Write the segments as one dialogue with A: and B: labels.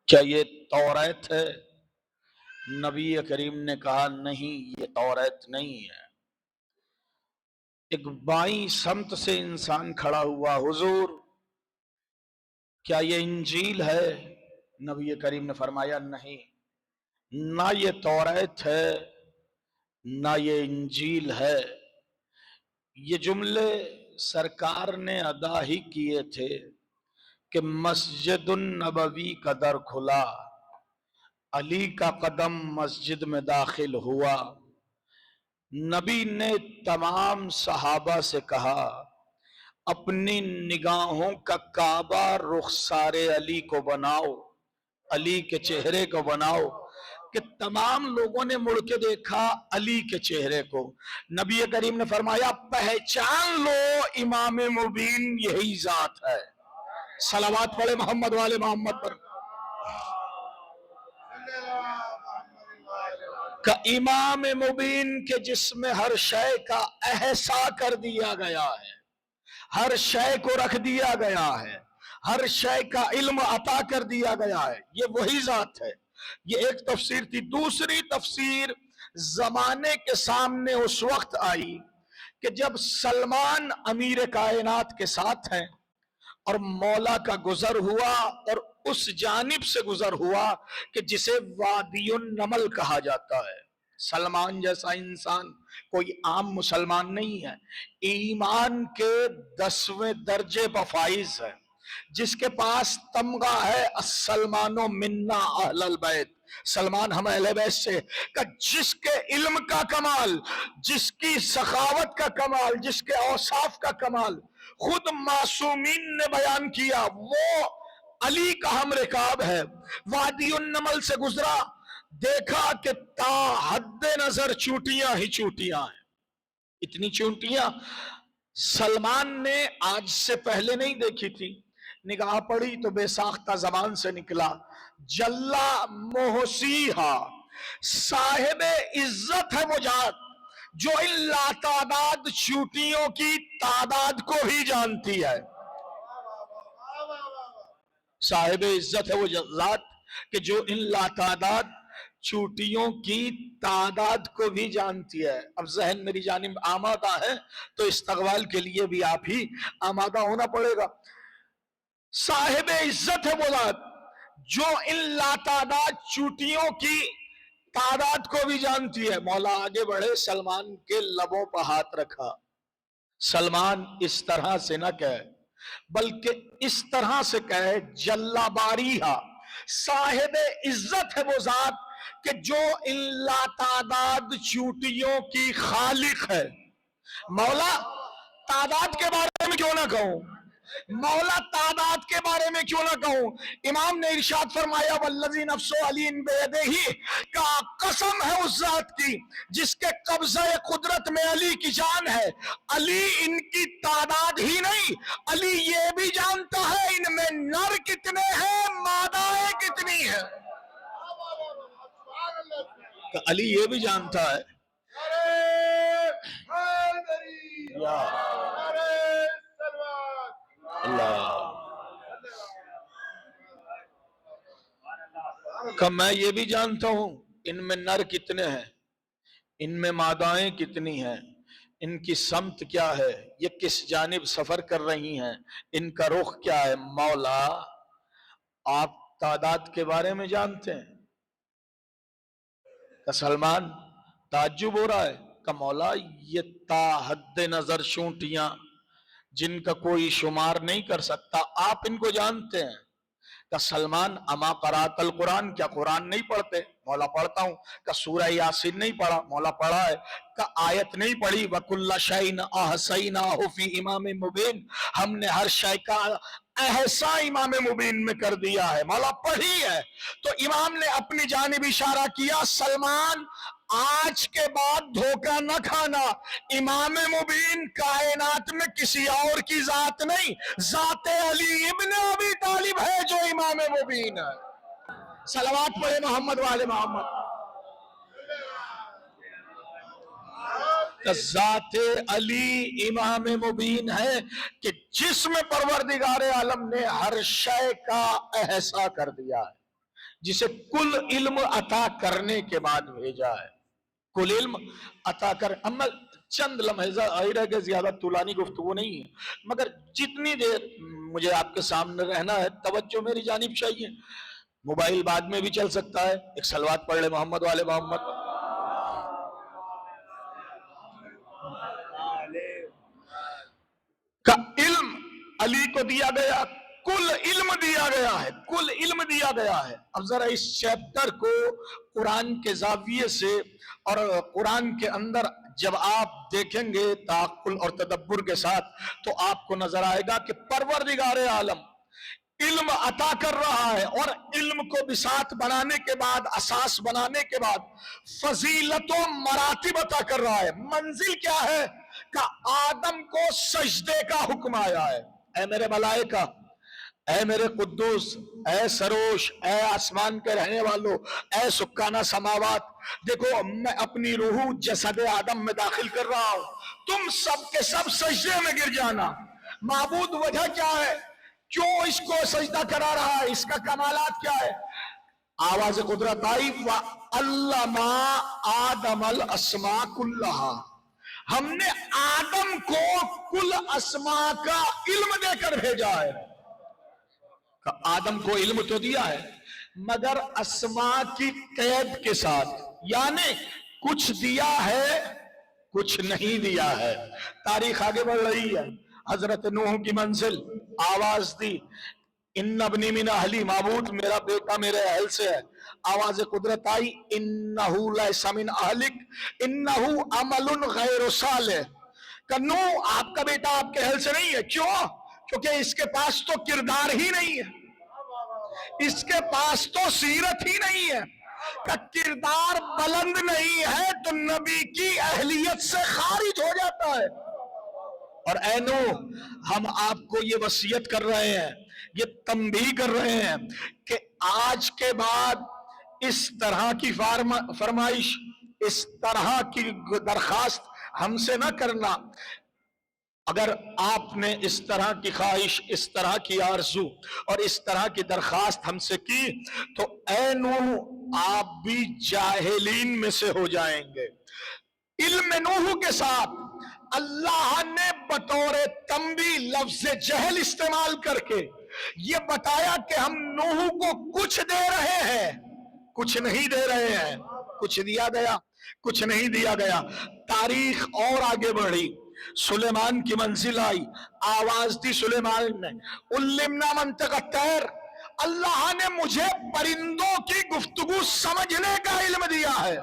A: کیا یہ توریت ہے؟ نبی کریم نے کہا نہیں، یہ توریت نہیں ہے۔ ایک بائیں سمت سے انسان کھڑا ہوا، حضور کیا یہ انجیل ہے؟ نبی کریم نے فرمایا نہیں، نہ یہ توریت ہے نہ یہ انجیل ہے۔ یہ جملے سرکار نے ادا ہی کیے تھے کہ مسجد النبوی کا در کھلا، علی کا قدم مسجد میں داخل ہوا، نبی نے تمام صحابہ سے کہا اپنی نگاہوں کا کعبہ رخسار علی کو بناؤ، علی کے چہرے کو بناؤ، کہ تمام لوگوں نے مڑ کے دیکھا علی کے چہرے کو۔ نبی کریم نے فرمایا پہچان لو امام مبین یہی ذات ہے۔ صلوات پڑھے محمد والے محمد پر۔ کہ امام مبین کے جسم ہر شے کا احسا کر دیا گیا ہے، ہر شے کو رکھ دیا گیا ہے، ہر شے کا علم عطا کر دیا گیا ہے، یہ وہی ذات ہے۔ یہ ایک تفسیر تھی۔ دوسری تفسیر زمانے کے سامنے اس وقت آئی کہ جب سلمان امیر کائنات کے ساتھ ہیں اور مولا کا گزر ہوا، اور اس جانب سے گزر ہوا کہ جسے وادی النمل کہا جاتا ہے۔ سلمان جیسا انسان کوئی عام مسلمان نہیں ہے، ایمان کے 10ویں درجے پر فائز ہے، جس کے پاس تمغہ ہے السلمان منا اہل البیت، سلمان ہم اہل بیت سے، کہ جس کے علم کا کمال، جس کی سخاوت کا کمال، جس کے اوصاف کا کمال خود معصومین نے بیان کیا، وہ علی کا ہم رکاب ہے۔ وادی النمل سے گزرا، دیکھا کہ تا حد نظر چوٹیاں ہی چوٹیاں ہیں، اتنی چوٹیاں سلمان نے آج سے پہلے نہیں دیکھی تھی۔ نگاہ پڑی تو بے ساختہ زبان سے نکلا جلا محسیہا، صاحب عزت ہے وہ ذات جو ان لاتعداد چوٹیوں کی تعداد کو ہی جانتی ہے۔ صاحب عزت ہے وہ ذات کہ جو ان لاتعداد چوٹیوں کی تعداد کو بھی جانتی ہے۔ اب ذہن میری جانب آمادہ ہے تو استقبال کے لیے بھی آپ ہی آمادہ ہونا پڑے گا۔ صاحب عزت ہے وہ ذات جو ان لاتعداد چوٹیوں کی تعداد کو بھی جانتی ہے۔ مولا آگے بڑھے، سلمان کے لبوں پر ہاتھ رکھا، سلمان اس طرح سے نہ کہے بلکہ اس طرح سے کہے جلا باریہا، صاحب عزت ہے وہ ذات کہ جو ان لاتعداد چوٹیوں کی خالق ہے۔ مولا تعداد کے بارے میں کیوں نہ کہوں، مولا تعداد کے بارے میں کیوں نہ کہوں۔ امام نے ارشاد فرمایا والذی نفس علی بیدہ، کا قسم ہے اس ذات کی جس کے قبضہ قدرت میں علی کی جان ہے، علی ان کی تعداد ہی نہیں، علی یہ بھی جانتا ہے ان میں نر کتنے ہیں، مادائیں کتنی ہیں۔ کہ علی یہ بھی جانتا ہے۔ کہ میں یہ بھی جانتا ہوں ان میں نر کتنے ہیں، ان میں مادائیں کتنی ہیں، ان کی سمت کیا ہے، یہ کس جانب سفر کر رہی ہیں، ان کا رخ کیا ہے۔ مولا آپ تعداد کے بارے میں جانتے ہیں؟ کہ سلمان تعجب ہو رہا ہے کہ مولا یہ تا حد نظر چونٹیاں جن کا کوئی شمار نہیں کر سکتا، آپ ان کو جانتے ہیں؟ کہ سلمان اما قرات القرآن، کیا قرآن نہیں پڑھتے؟ مولا پڑھتا ہوں۔ کہ سورہ یاسین نہیں پڑھا؟ مولا پڑھا ہے۔ کہ آیت نہیں پڑھی وَكُلَّ شَيْءٍ أَحْصَيْنَاهُ فِي إِمَامٍ مُبِينٍ، ہم نے ہر شے کا احسا امام مبین میں کر دیا ہے، مولا پڑھی ہے۔ تو امام نے اپنی جانب اشارہ کیا سلمان آج کے بعد دھوکہ نہ کھانا، امام مبین کائنات میں کسی اور کی ذات نہیں، ذات علی ابن ابی طالب ہے جو امام مبین ہے۔ صلوات پڑھے محمد والے محمد۔ کہ ذات علی امام مبین ہے کہ جس میں پروردگار عالم نے ہر شے کا احسا کر دیا ہے، جسے کل علم عطا کرنے کے بعد بھیجا ہے، کل علم عطا کر. اما چند لمحے ظاہر ہے کہ زیادہ طولانی گفتگو نہیں ہے، مگر جتنی دیر مجھے آپ کے سامنے رہنا ہے توجہ میری جانب چاہیے. موبائل بعد میں بھی چل سکتا ہے، ایک صلوات پڑھ لے محمد والے محمد. کا علم علی کو دیا گیا، کل علم دیا گیا ہے، کل علم دیا گیا ہے. اب ذرا اس چیپٹر کو قرآن کے زاویے سے اور قرآن کے اندر جب آپ دیکھیں گے تعقل اور تدبر کے ساتھ تو آپ کو نظر آئے گا کہ پروردگار عالم علم عطا کر رہا ہے، اور علم کو بساط بنانے کے بعد، اساس بنانے کے بعد فضیلت و مراتب عطا کر رہا ہے. منزل کیا ہے کہ آدم کو سجدے کا حکم آیا ہے. اے میرے ملائکہ، اے میرے قدوس، اے سروش، اے آسمان کے رہنے والوں، اے سکانہ سماوات، دیکھو میں اپنی روح جسد آدم میں داخل کر رہا ہوں، تم سب کے سب سجدے میں گر جانا. معبود وجہ کیا ہے؟ کیوں اس کو سجدہ کرا رہا ہے؟ اس کا کمالات کیا ہے؟ آواز قدرت آئی وَعَلَّمَ آدَمَ الْأَسْمَاءَ كُلَّهَا، ہم نے آدم کو کل اسماء کا علم دے کر بھیجا ہے. آدم کو علم تو دیا ہے مگر اسماء کی قید کے ساتھ، یعنی کچھ دیا ہے کچھ نہیں دیا ہے. تاریخ آگے بڑھ رہی ہے. حضرت نوح کی منزل، آواز دی ان ابنی من اہلی، معبود میرا بیٹا میرے اہل سے ہے. آواز قدرت آئی انہو لیس من اہلک انہو عمل غیر صالح، کہ نوح آپ کا بیٹا آپ کے اہل سے نہیں ہے. کیوں؟ کیونکہ اس کے پاس تو کردار ہی نہیں ہے، اس کے پاس تو سیرت ہی نہیں ہے. کہ کردار بلند نہیں ہے تو نبی کی اہلیت سے خارج ہو جاتا ہے. اور اے نوح، ہم آپ کو یہ وصیت کر رہے ہیں، یہ تنبیہ کر رہے ہیں کہ آج کے بعد اس طرح کی فرمائش، اس طرح کی درخواست ہم سے نہ کرنا. اگر آپ نے اس طرح کی خواہش، اس طرح کی آرزو اور اس طرح کی درخواست ہم سے کی تو اے نوح آپ بھی جاہلین میں سے ہو جائیں گے. علم نوح کے ساتھ اللہ نے بطور تنبیہ لفظ جہل استعمال کر کے یہ بتایا کہ ہم نوح کو کچھ دے رہے ہیں، کچھ نہیں دے رہے ہیں. کچھ دیا گیا، کچھ نہیں دیا گیا. تاریخ اور آگے بڑھی، سلیمان کی منزل آئی، آواز دی سلیمان نے علمنا منطق الطیر، اللہ نے مجھے پرندوں کی گفتگو سمجھنے کا علم دیا ہے.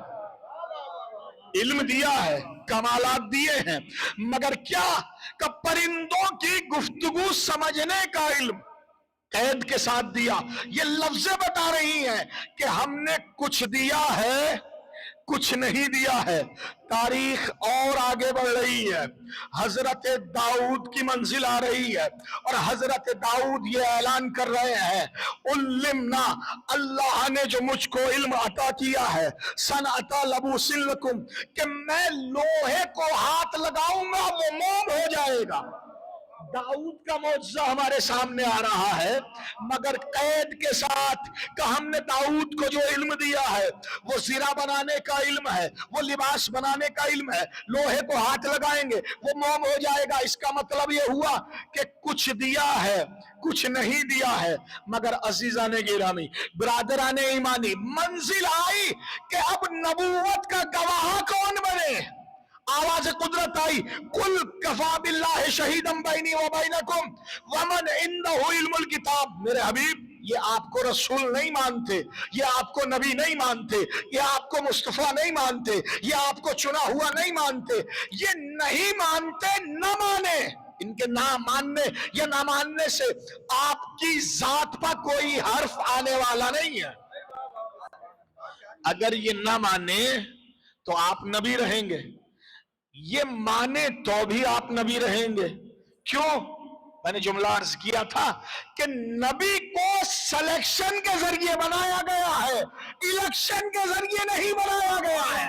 A: علم دیا ہے، کمالات دیے ہیں، مگر کیا کہ پرندوں کی گفتگو سمجھنے کا علم قید کے ساتھ دیا. یہ لفظیں بتا رہی ہیں کہ ہم نے کچھ دیا ہے کچھ نہیں دیا ہے. تاریخ اور آگے بڑھ رہی ہے، حضرت داؤد کی منزل آ رہی ہے اور حضرت داؤد یہ اعلان کر رہے ہیں علمنا، اللہ نے جو مجھ کو علم عطا کیا ہے صنعت لبوس لکم، کہ میں لوہے کو ہاتھ لگاؤں گا وہ موم ہو جائے گا. داؤد کا معجزہ ہمارے سامنے آ رہا ہے مگر قید کے ساتھ کہ ہم نے داؤد کو جو علم دیا ہے وہ زرہ بنانے کا علم ہے، وہ لباس بنانے کا علم ہے، لوہے کو ہاتھ لگائیں گے وہ موم ہو جائے گا. اس کا مطلب یہ ہوا کہ کچھ دیا ہے کچھ نہیں دیا ہے. مگر عزیزان گرامی، برادران ایمانی، منزل آئی کہ اب نبوت کا گواہ کون بنے. آواز قدرت آئی قل کفا باللہ شہیدم بینی و بینکم ومن عندہ علم الکتاب. میرے حبیب، یہ آپ کو رسول نہیں مانتے، یہ آپ کو نبی نہیں مانتے، یہ آپ کو مصطفیٰ نہیں مانتے، یہ آپ کو چنا ہوا نہیں مانتے. یہ نہیں مانتے، نہ مانے. ان کے نہ ماننے یا نہ ماننے سے آپ کی ذات پر کوئی حرف آنے والا نہیں ہے. اگر یہ نہ مانے تو آپ نبی رہیں گے، یہ مانے تو بھی آپ نبی رہیں گے. کیوں؟ میں نے جملہ عرض کیا تھا کہ نبی کو سلیکشن کے ذریعے بنایا گیا ہے، الیکشن کے ذریعے نہیں بنایا گیا ہے.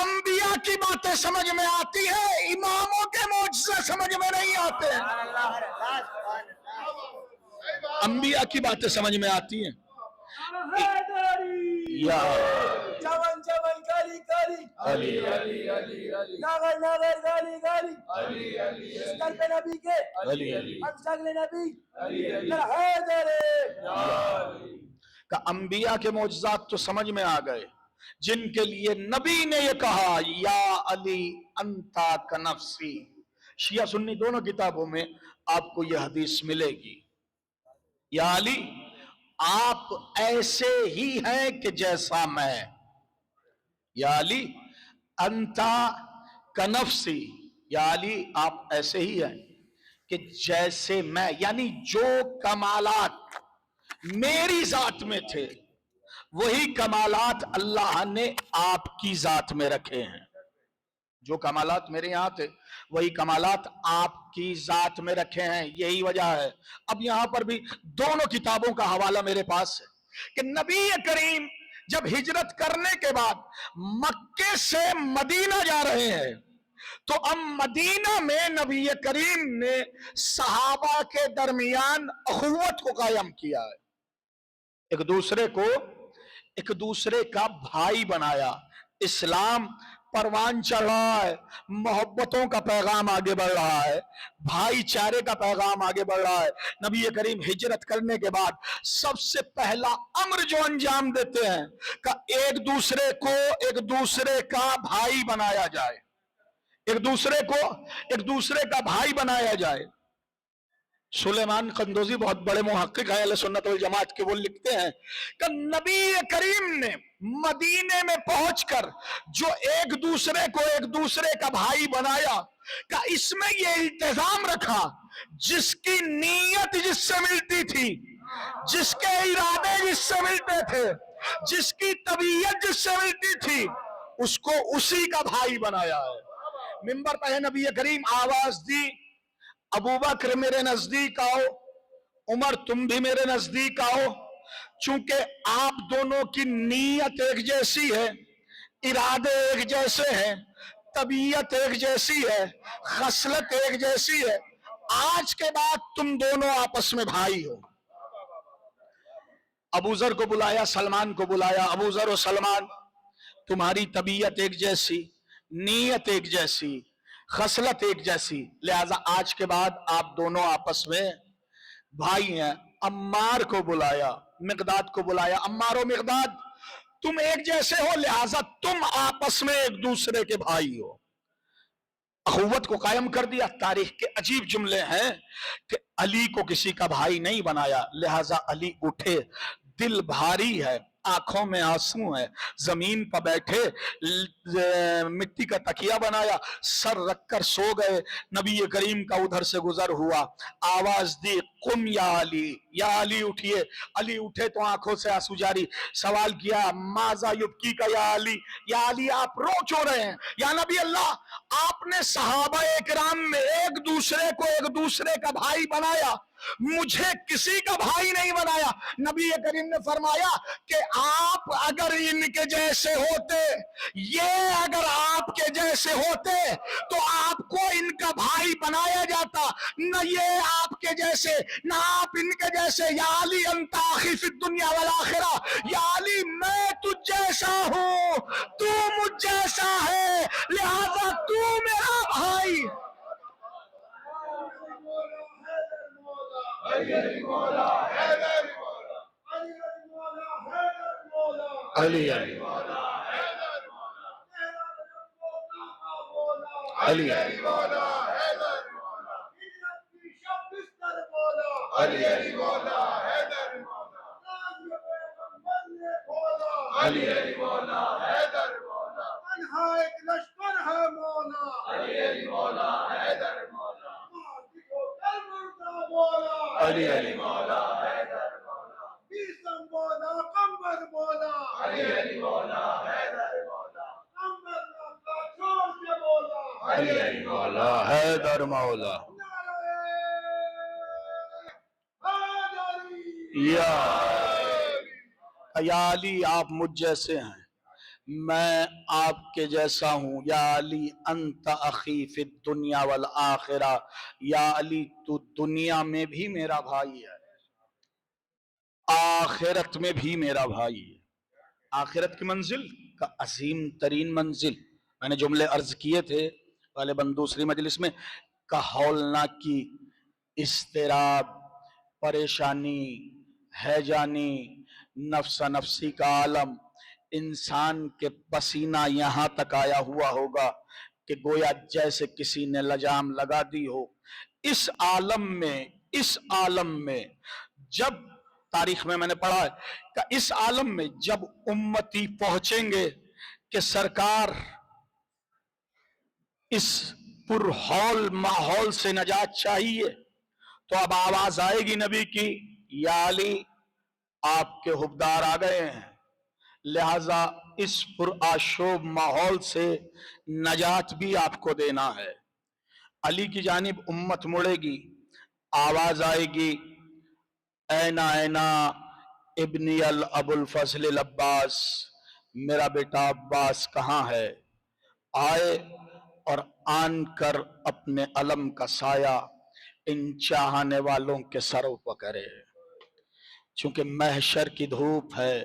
A: انبیاء کی باتیں سمجھ میں آتی ہیں، اماموں کے معجزے سمجھ میں نہیں آتے ہیں۔ انبیاء کی باتیں سمجھ میں آتی ہیں۔ یا
B: جوان جوان گالی گالی
A: علی علی
B: ناغر ناغر گالی گالی اسکر پہ نبی کے
A: علی علی
B: ہم شکل نبی در حیدر
A: کہ انبیاء کے معجزات تو سمجھ میں آ گئے، جن کے لیے نبی نے یہ کہا یا علی انتا کنفسی۔ شیعہ سنی دونوں کتابوں میں آپ کو یہ حدیث ملے گی، یا علی آپ ایسے ہی ہیں کہ جیسا میں، یا علی انتا کنفسی، یا علی آپ ایسے ہی ہیں کہ جیسے میں، یعنی جو کمالات میری ذات میں تھے وہی کمالات اللہ نے آپ کی ذات میں رکھے ہیں۔ جو کمالات میرے یہاں تھے وہی کمالات آپ کی ذات میں رکھے ہیں، یہی وجہ ہے۔ اب یہاں پر بھی دونوں کتابوں کا حوالہ میرے پاس ہے کہ نبی کریم جب ہجرت کرنے کے بعد مکے سے مدینہ جا رہے ہیں تو اب مدینہ میں نبی کریم نے صحابہ کے درمیان اخوت کو قائم کیا ہے، ایک دوسرے کا بھائی بنایا۔ اسلام پروان چڑھ رہا ہے، محبتوں کا پیغام آگے بڑھ رہا ہے، بھائی چارے کا پیغام آگے بڑھ رہا ہے۔ نبی کریم ہجرت کرنے کے بعد سب سے پہلا امر جو انجام دیتے ہیں کہ ایک دوسرے کا بھائی بنایا جائے، ایک دوسرے کا بھائی بنایا جائے۔ سلیمان قندوزی بہت بڑے محقق ہیں اہل سنت والجماعت کے، وہ لکھتے ہیں کہ نبی کریم نے مدینے میں پہنچ کر جو ایک دوسرے کا بھائی بنایا کہ اس میں یہ التزام رکھا جس کی نیت جس سے ملتی تھی، جس کے ارادے جس سے ملتے تھے، جس کی طبیعت جس سے ملتی تھی، اس کو اسی کا بھائی بنایا ہے۔ منبر پہ نبی کریم آواز دی، ابو بکر میرے نزدیک آؤ، عمر تم بھی میرے نزدیک آؤ، چونکہ آپ دونوں کی نیت ایک جیسی ہے، ارادے ایک جیسے ہیں، طبیعت ایک جیسی ہے، خصلت ایک جیسی ہے، آج کے بعد تم دونوں آپس میں بھائی ہو۔ ابو ذر کو بلایا، سلمان کو بلایا، ابو ذر و سلمان تمہاری طبیعت ایک جیسی، نیت ایک جیسی، خصلت ایک جیسی، لہذا آج کے بعد آپ دونوں آپس میں بھائی ہیں۔ عمار کو بلایا، مقداد کو بلایا، عمار و مقداد تم ایک جیسے ہو لہذا تم آپس میں ایک دوسرے کے بھائی ہو، اخوت کو قائم کر دیا۔ تاریخ کے عجیب جملے ہیں کہ علی کو کسی کا بھائی نہیں بنایا، لہذا علی اٹھے، دل بھاری ہے، آنکھوں میں آنسو ہے، زمین پر بیٹھے، مٹی کا تکیہ بنایا، سر رکھ کر سو گئے۔ نبی کریم کا ادھر سے گزر ہوا، آواز دی قم یا علی، یا علی اٹھئے۔ علی اٹھے تو آنکھوں سے آنسو جاری، سوال کیا ماذا یبکی کا یا علی، یا علی آپ رو کیوں رہے ہیں؟ یا نبی اللہ آپ نے صحابہ اکرام میں ایک دوسرے کا بھائی بنایا، مجھے کسی کا بھائی نہیں بنایا۔ نبی کریم نے فرمایا کہ آپ اگر ان کے جیسے ہوتے، یہ اگر آپ کے جیسے ہوتے تو آپ کو ان کا بھائی بنایا جاتا، نہ یہ آپ کے جیسے نہ آپ ان کے جیسے۔ یا علی انت اخی فی الدنیا والآخرہ، یا علی میں تجھ جیسا ہوں، تو مجھ جیسا ہے، لہذا تو میرا بھائی۔ علی علی علی علی علی مولا حیدر مولا یا علی آپ مجھ جیسے ہیں، میں آپ کے جیسا ہوں، یا علی انت اخی فی الدنیا والآخرہ، یا علی تو دنیا میں بھی میرا بھائی ہے، آخرت میں بھی میرا بھائی ہے۔ آخرت کی منزل کا عظیم ترین منزل میں نے جملے عرض کیے تھے غالباً دوسری مجلس میں، کا ہولناکی، اضطراب، پریشانی، ہیجانی، نفس نفسی کا عالم، انسان کے پسینہ یہاں تک آیا ہوا ہوگا کہ گویا جیسے کسی نے لجام لگا دی ہو۔ اس عالم میں جب تاریخ میں نے پڑھا ہے کہ اس عالم میں جب امتی پہنچیں گے کہ سرکار اس پرہول ماحول سے نجات چاہیے، تو اب آواز آئے گی نبی کی، یا علی آپ کے حکمدار آ گئے ہیں، لہذا اس پرآشوب ماحول سے نجات بھی آپ کو دینا ہے۔ علی کی جانب امت مڑے گی، آواز آئے گی، اینا اینا ابنی ابو الفضل العباس، میرا بیٹا عباس کہاں ہے؟ آئے اور آن کر اپنے علم کا سایہ ان چاہنے والوں کے سروں پر کرے۔ چونکہ محشر کی دھوپ ہے،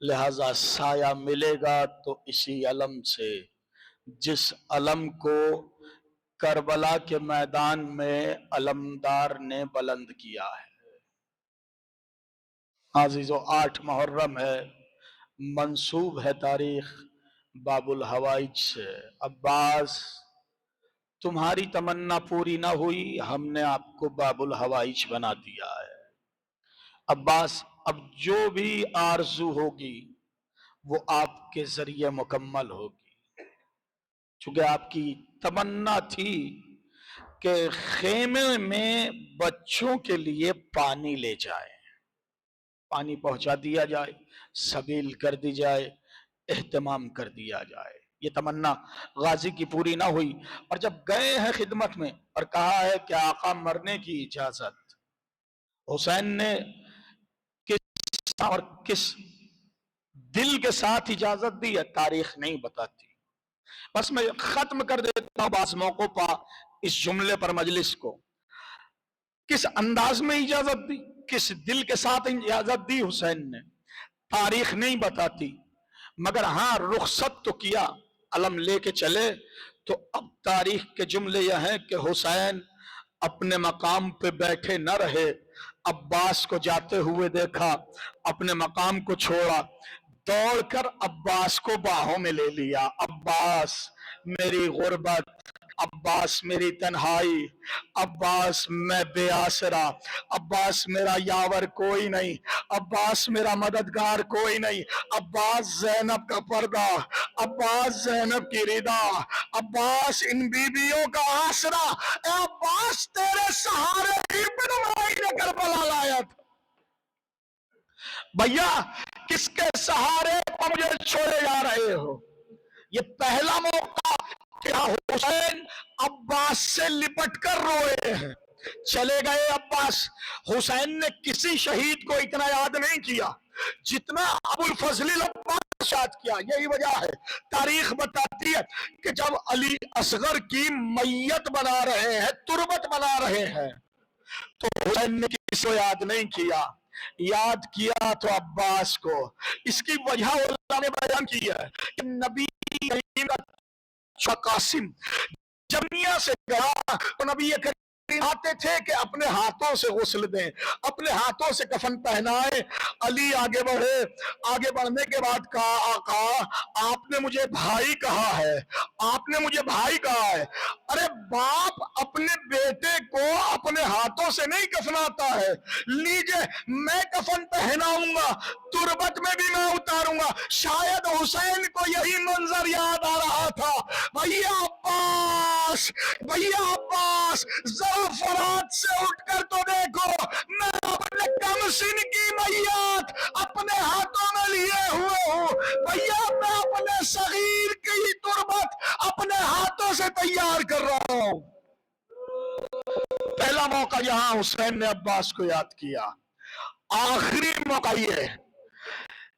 A: لہذا سایہ ملے گا تو اسی علم سے، جس علم کو کربلا کے میدان میں علمدار نے بلند کیا ہے۔ عزیزو 8 محرم ہے، منسوب ہے تاریخ باب الحوائج سے۔ عباس تمہاری تمنا پوری نہ ہوئی، ہم نے آپ کو باب الحوائج بنا دیا ہے۔ عباس اب جو بھی آرزو ہوگی وہ آپ کے ذریعے مکمل ہوگی، چونکہ آپ کی تمنا تھی کہ خیمے میں بچوں کے لیے پانی لے جائے، پانی پہنچا دیا جائے، سبیل کر دی جائے، اہتمام کر دیا جائے۔ یہ تمنا غازی کی پوری نہ ہوئی، اور جب گئے ہیں خدمت میں اور کہا ہے کہ آقا مرنے کی اجازت، حسین نے کس اور کس دل کے ساتھ اجازت دی ہے تاریخ نہیں بتاتی۔ بس میں ختم کر دیتا ہوں بعض موقعوں پر اس جملے پر مجلس کو، کس انداز میں اجازت دی، کس دل کے ساتھ اجازت دی حسین نے، تاریخ نہیں بتاتی، مگر ہاں رخصت تو کیا، علم لے کے چلے۔ تو اب تاریخ کے جملے یہ ہیں کہ حسین اپنے مقام پہ بیٹھے نہ رہے، عباس کو جاتے ہوئے دیکھا، اپنے مقام کو چھوڑا، دوڑ کر عباس کو باہوں میں لے لیا۔ عباس میری غربت، عباس میری تنہائی، عباس میں بے آسرا، عباس میرا یاور کوئی نہیں، عباس میرا مددگار کوئی نہیں، عباس زینب کا پردہ، عباس زینب کی رضا، عباس ان بیویوں کا آسرا، اے عباس تیرے سہارے ہی بن مائی نے کربلا لایا تھا۔ بھیا کس کے سہارے مجھے چھوڑے جا رہے ہو؟ یہ پہلا موقع کہ حسین عباس سے لپٹ کر روئے ہیں۔ چلے گئے عباس، حسین نے کسی شہید کو اتنا یاد نہیں کیا جتنا ابو الفضل العباس یاد کیا۔ یہی وجہ ہے تاریخ بتاتی ہے کہ جب علی اصغر کی میت بنا رہے ہیں، تربت بنا رہے ہیں، تو حسین نے کسی کو یاد نہیں کیا، یاد کیا تو عباس کو۔ اس کی وجہ اللہ نے بیان کی ہے کہ نبی کریم کا قاسم جب دنیا سے گیا تو نبی کریم آتے تھے کہ اپنے ہاتھوں سے غسل دیں، اپنے ہاتھوں سے کفن پہنائے۔ علی آگے بڑھے، آگے بڑھنے کے بعد کہا آقا آپ نے مجھے بھائی کہا ہے، آپ نے مجھے بھائی کہا ہے۔ ارے باپ اپنے بیٹے کو اپنے ہاتھوں سے نہیں کفناتا ہے، لیجئے میں کفن پہناؤں گا، تربت میں بھی میں اتاروں گا۔ شاید حسین کو یہی منظر یاد آ رہا تھا۔ بھیا عباس، بھیا عباس ذرا فرات سے اٹھ کر تو دیکھو، میں اپنے کم سن کی میت اپنے ہاتھوں میں لیے ہوئے ہوں۔ بھیا میں اپنے صغیر کی تربت اپنے ہاتھوں سے تیار کر رہا ہوں۔ پہلا موقع یہاں حسین نے عباس کو یاد کیا۔ آخری موقع یہ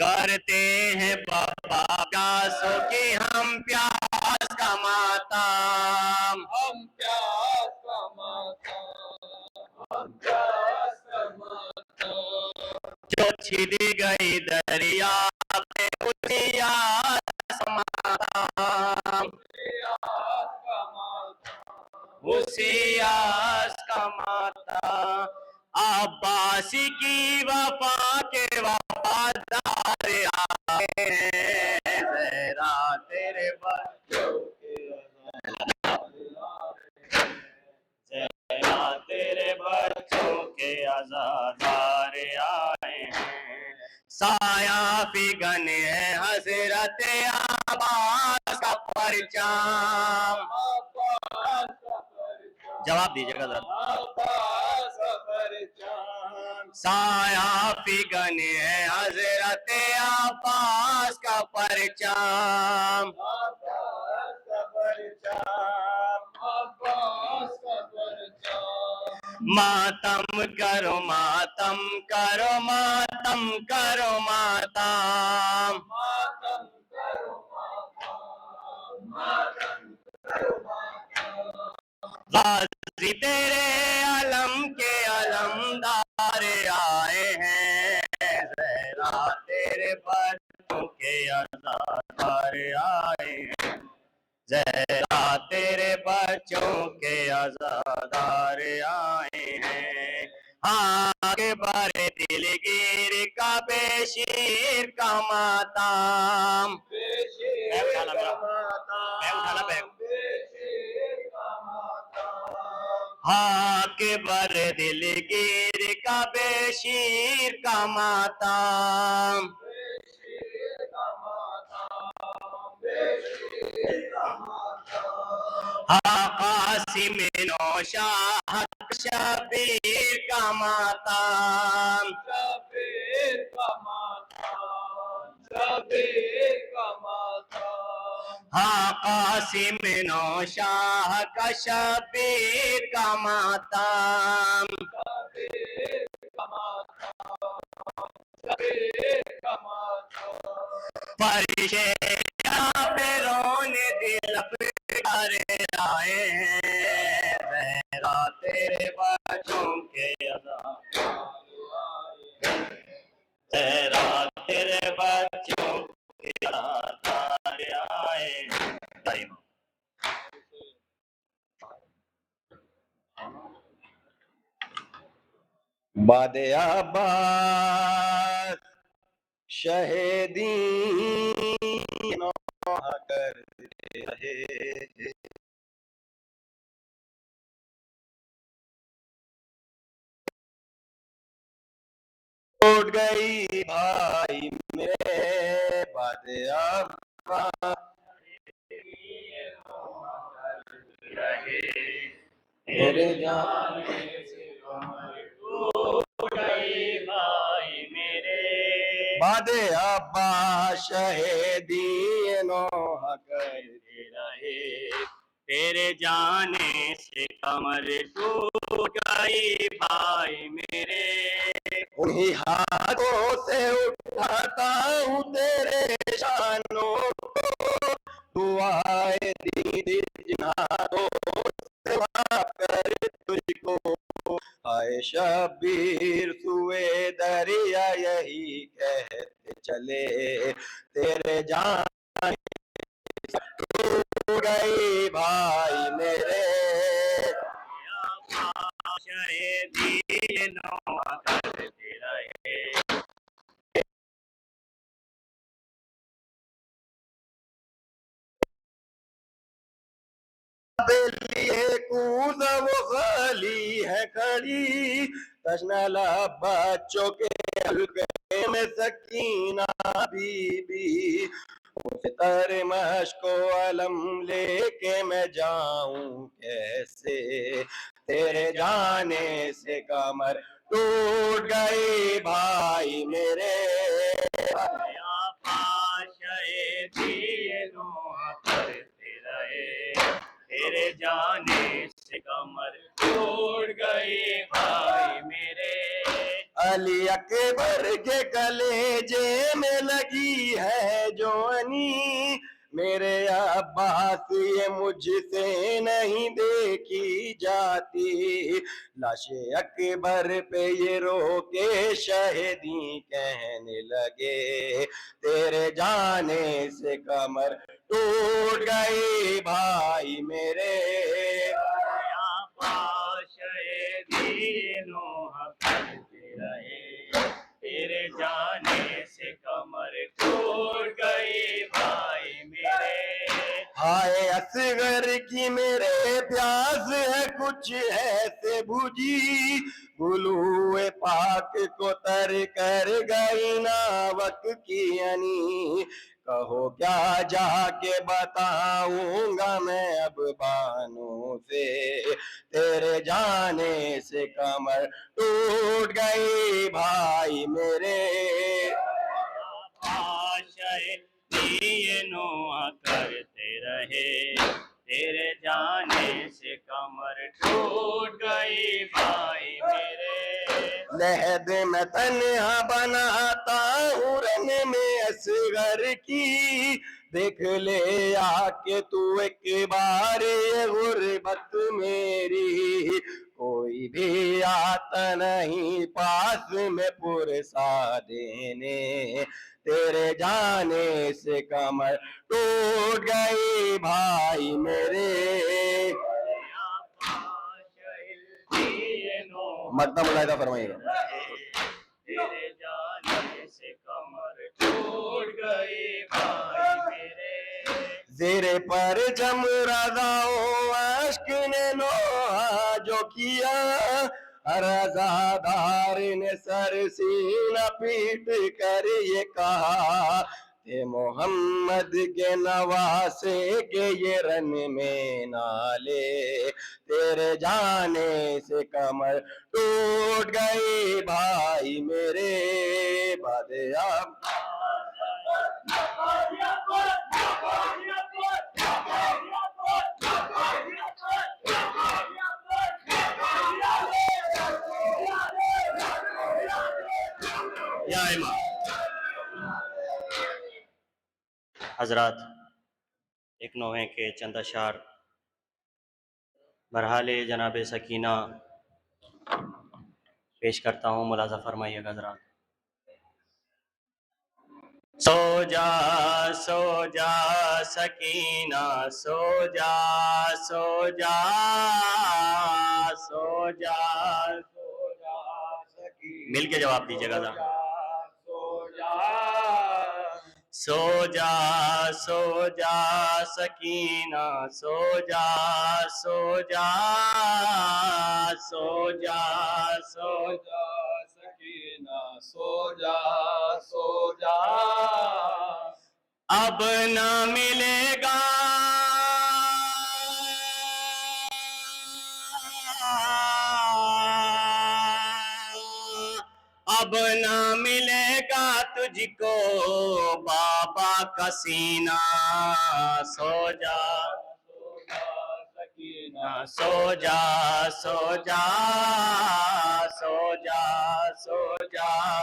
C: کرتے ہیں بابا پیاسوں کی ہم پیاس کا ماتم،
B: ہم پیاس کا ماتم، ہم پیاس کا ماتم،
C: جو چھڑ گئی دریا پہ اسی آس کا ماتم،
B: پیاس کا ماتم،
C: اسی آس کا ماتم۔ عباسی کی وفا کے وفادار آئے ہیں، زہرا تیرے بچوں کے زہرا تیرے بچوں کے عزادار آئے ہیں، سایہ فگن ہے حضرت عباس کا پرچام۔
B: عباس کا پرچام،
C: جواب دیجیے گا ذرا۔
B: عباس کا پرچام،
C: سایہ فگن ہے حضرت عباس کا پرچام،
B: عباس کا پرچام، عباس کا پرچام،
C: ماتم کرو ماتم کرو ماتم کرو ماتم،
B: ماتم کرو ماتم، ماتم کرو ماتم،
C: غازی تیرے علم کے علمدار آئے ہیں، زہرا تیرے بچوں کے عزادار آئے ہیں، زہرا تیرے بچوں کے عزادار آئے ہیں۔ آگے بڑھے دلگیر کا بے شیر کا ماتم،
B: بے شیر کا ماتم، بے شیر کا ماتم،
C: ہاک بر دلگیر کا بے شیر کا ماتم،
B: بے شیر کا ماتم، بے شیر کا ماتم،
C: ہاں قاسم نوشاہ شبیر کا ماتم،
B: شبیر کا ماتم، شبیر کا ماتم،
C: ہاں قاسم نوشاہ کا شبیر کا ماتم،
B: شبیر کا ماتم، شبیر کا ماتم،
C: فرشتے یہاں پہ رونے دل کر آئے ہیں، زہرا تیرے بچوں کے زہرا تیرے بچوں کے عزادار آئے ہیں۔ باد عباس شہیدی نوح کرتے رہے، ٹوٹ گئی بھائی میرے باد عباس تیرے جانے سے کمر ٹوٹ گئی بھائی میرے، باد عباس شہیدی نوح کرتے رہے، تیرے جانے سے کمر ٹوٹ گئی بھائی میرے، انہی ہاتھوں سے اٹھاتا ہوں تیرے شانوں کو، دعائے دید جنازوں سے کر تجھ کو، آئے شبیر سوئے دریا یہی کہتے چلے، تیرے جان ٹوٹ گئی بھائی میرے، شہیدی نوح کرتے رہے، لیے کوزہ وہ خالی ہے کھڑی، تشنہ لب بچوں کے حلقے میں سکینہ بی بی، تر مشق و علم لے کے میں جاؤں کیسے، تیرے جانے سے کمر ٹوٹ گئی بھائی میرے، شہیدی نوح کرتے رہے، تیرے جانے سے کمر ٹوٹ گئی بھائی میرے، علی اکبر کے کلیجے میں لگی ہے جوانی، میرے عباس یہ مجھ سے نہیں دیکھی جاتی، لاش اکبر پہ یہ رو کے شہیدی کہنے لگے، تیرے جانے سے کمر ٹوٹ گئی بھائی میرے،
D: تیرے جانے سے کمر ٹوٹ گئی بھائی میرے،
C: ہائے اصغر کی میرے پیاس ہے کچھ ایسے بجھی، گلوئے پاک کو تر کر گئی ناوک کی انی، کہو کیا جا کے بتاؤں گا میں اب بانو سے، تیرے جانے سے کمر ٹوٹ گئی بھائی میرے،
D: یہ نوحہ کرتے رہے، تیرے جانے سے کمر ٹوٹ گئی بھائی میرے،
C: لحد میں تنہا بناتا ہوں رن میں اصغر کی، دیکھ لے آ کے تو ایک بار یہ غربت میری، کوئی بھی آتا نہیں پاس میں پرسا دینے، تیرے جانے سے کمر ٹوٹ گئی بھائی میرے، مقدم ملاحظہ فرمائیے گا،
D: تیرے جانے سے کمر ٹوٹ گئی بھائی میرے،
C: زیر پر جم رضاؤں عشق نے نوحہ جو کیا، رضادار نے سر سینہ پیٹ کر یہ کہا، کہ محمد کے نواسے کے یہ رن میں نالے، تیرے جانے سے کمر ٹوٹ گئی بھائی میرے، بادیاب
D: یا امام حضرات، ایک نوحے کے چند اشعار برحال جناب سکینہ پیش کرتا ہوں، ملاحظہ فرمائیے گا حضرات۔ سو جا سکینہ، سو جا سکینہ، مل کے جواب دیجیے گا ذرا۔ سو جا سکینہ، سو جا سکینہ، سو جا، اب نہ ملے گا اب نہ ملے گا تجھ کو بابا کا سینہ، سو جا سکینہ، سو جا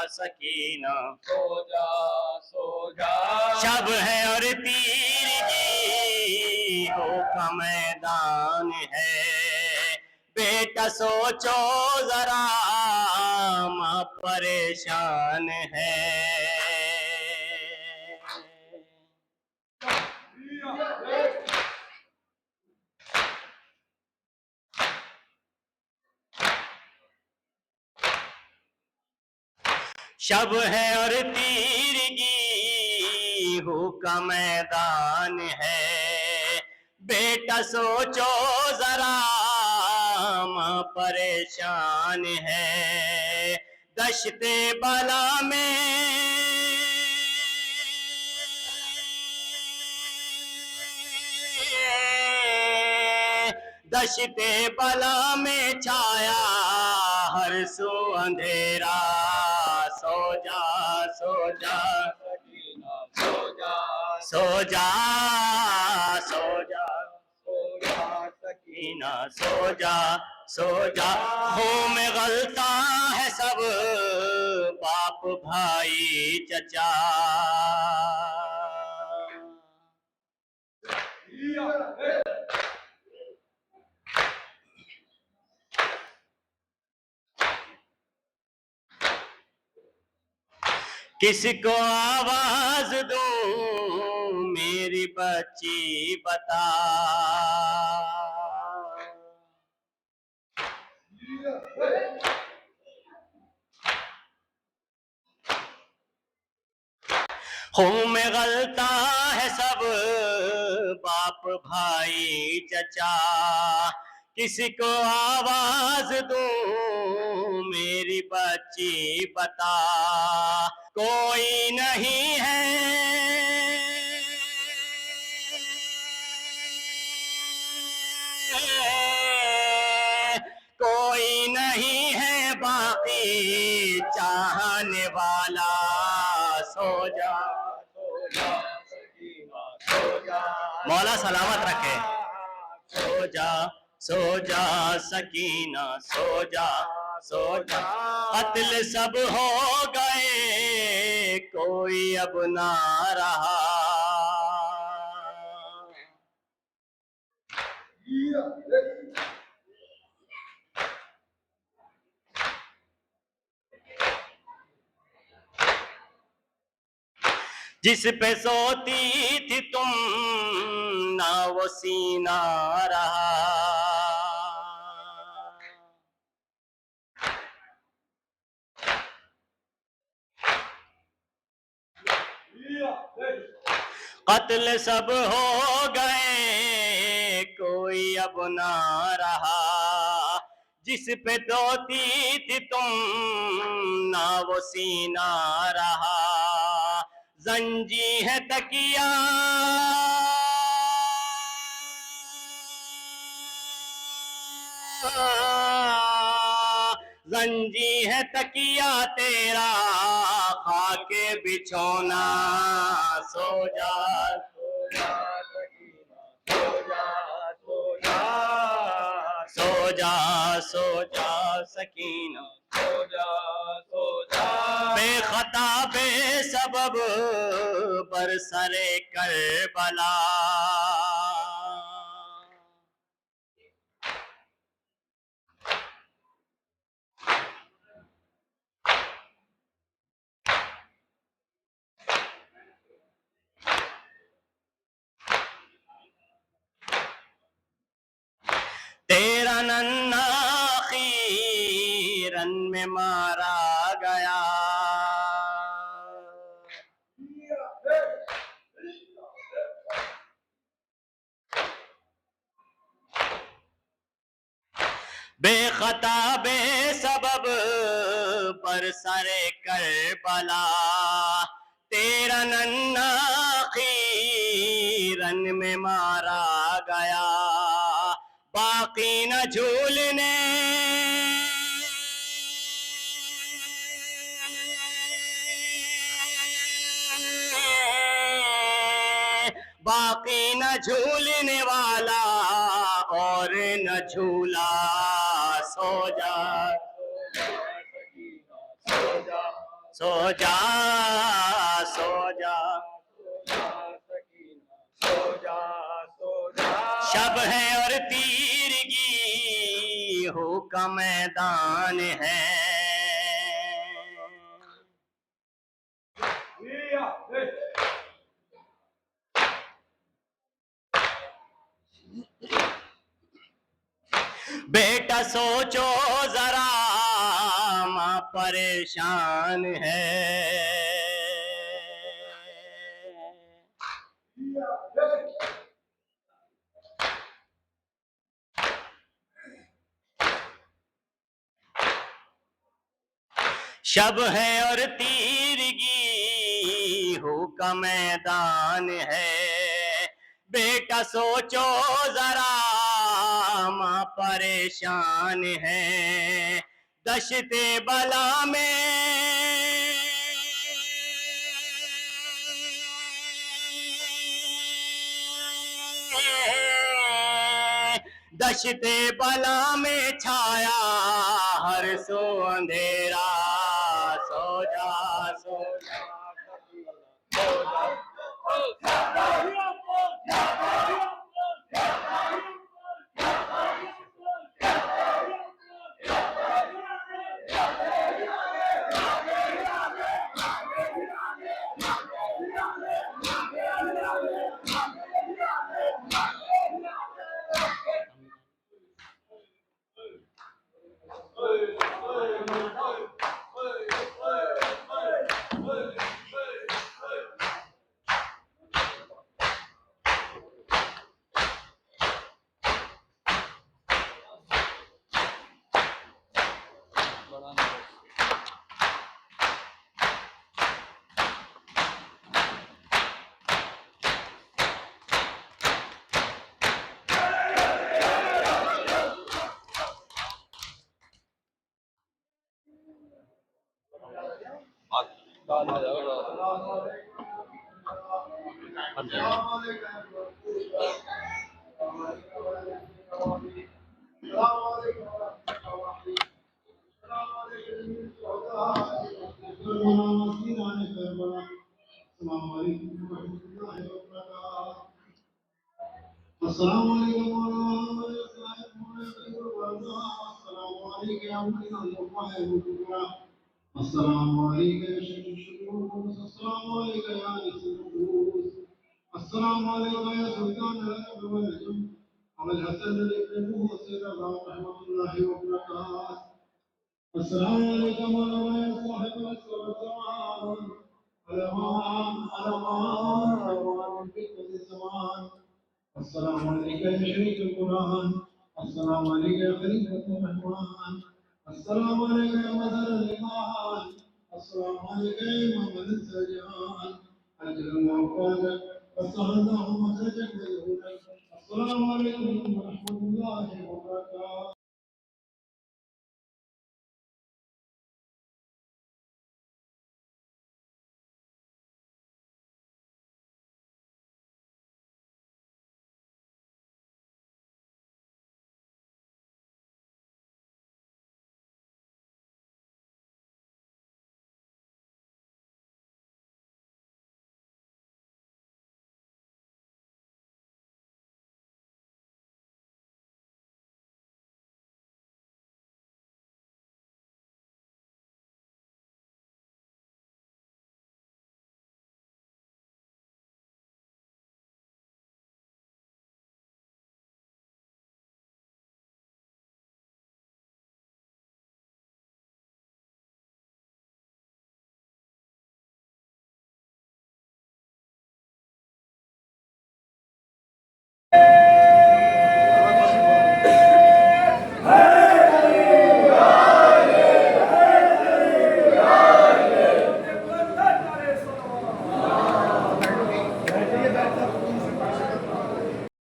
D: سکینہ، شب ہے اور تیرگی ہو کا میدان ہے، بیٹا سوچو ذرا ماں پریشان ہے، شب ہے اور تیرگی ہو کا میدان ہے، بیٹا سوچو ذرا ماں پریشان ہے، دشت بلا میں دشت بلا میں چھایا ہر سو اندھیرا، سو جا سکینہ، سو جا، خوں میں غلطہ ہے سب باپ بھائی چچا کس کو آواز دوں میری بچی بتا خون میں غلطہ ہے سب باپ بھائی چچا کس کو آواز دوں میری بچی بتا کوئی نہیں ہے کوئی نہیں ہے باقی چاہنے والا سو جا مولا سلامت رکھے سو جا سو جا سکینہ سو جا سو جا قتل سب ہو گئے کوئی اب نہ رہا جس پہ سوتی تھی تم نہ وہ سینہ رہا قتل سب ہو گئے کوئی اب نہ رہا جس پہ دوتی تھی تم نہ وہ سینہ رہا زنجی ہے تکیہ زنجی ہے تکیہ تیرا خاک بچھونا سو جا سو جا سو جا سکینہ بے خطا بے سبب برسر کربلا تیرا ننھا خیرن میں مارا گیا بے خطا بے سبب برسر کربلا تیرا ننھا خیرن میں مارا گیا باقی نہ جھولنے باقی نہ جھولنے والا اور نہ جھولا سو جا سو جا سو جا شب ہے اور تیرگی ہو کا میدان ہے بیٹا سوچو ذرا ماں پریشان ہے شب ہے اور تیرگی ہو کا میدان ہے بیٹا سوچو ذرا ماں پریشان ہے دشت بلا میں دشت بلا میں چھایا ہر سو اندھیرا سو جا
E: السلام علیکم السلام علیکم السلام علیکم السلام علیکم یا رسول السلام علیکم یا سلطان العرب والعجم ابو الحسن ابن محسن رحمۃ اللہ وبرکاتہ السلام علیکم ورحمۃ صاحب السلام علمان في كل زمان السلام عليك يا شريك القرآن السلام عليك يا خليفة الرحمن السلام عليك يا مدر الإيمان السلام عليك يا إمام السجان أجل وفاقك وسهلناه مخرجك ويهودك السلام عليكم ورحمة الله وبركاته